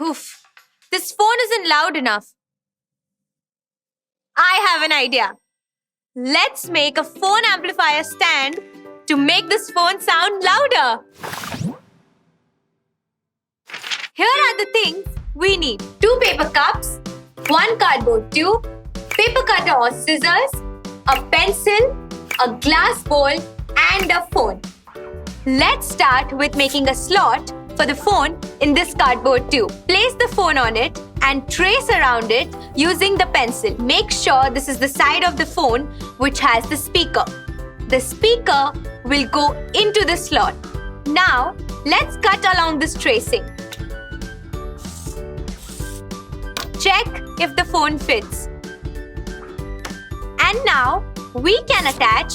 Oof. This phone isn't loud enough. I have an idea. Let's make a phone amplifier stand to make this phone sound louder. Here are the things we need. 2 paper cups, 1 cardboard tube, paper cutter or scissors, a pencil, a glass bowl, and a phone. Let's start with making a slot for the phone in this cardboard tube. Place the phone on it and trace around it using the pencil. Make sure this is the side of the phone which has the speaker. The speaker will go into the slot. Now, let's cut along this tracing. Check if the phone fits. And now, we can attach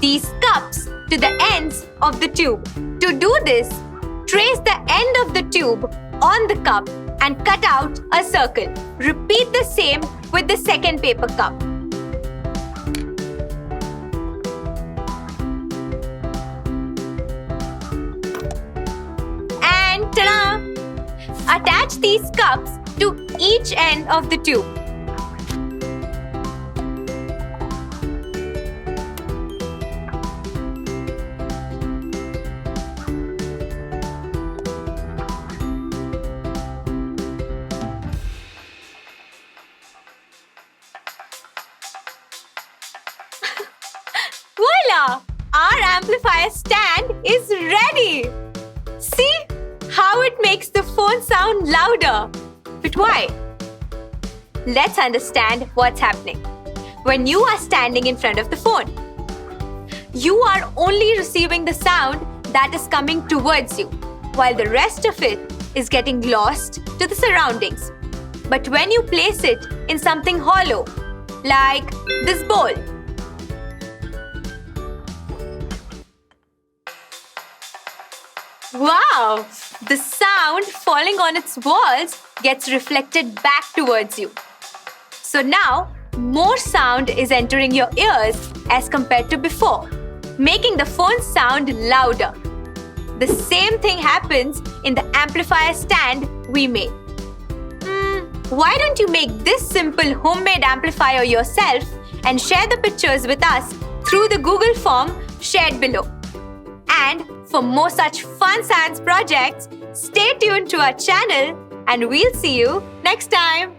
these cups to the ends of the tube. To do this, trace the end of the tube on the cup and cut out a circle. Repeat the same with the second paper cup. And ta-da! Attach these cups to each end of the tube. Voila! Our amplifier stand is ready! See how it makes the phone sound louder. But why? Let's understand what's happening. When you are standing in front of the phone, you are only receiving the sound that is coming towards you, while the rest of it is getting lost to the surroundings. But when you place it in something hollow, like this bowl, wow! The sound falling on its walls gets reflected back towards you. So now, more sound is entering your ears as compared to before, making the phone sound louder. The same thing happens in the amplifier stand we made. Why don't you make this simple homemade amplifier yourself and share the pictures with us through the Google form shared below. And for more such fun science projects, stay tuned to our channel and we'll see you next time.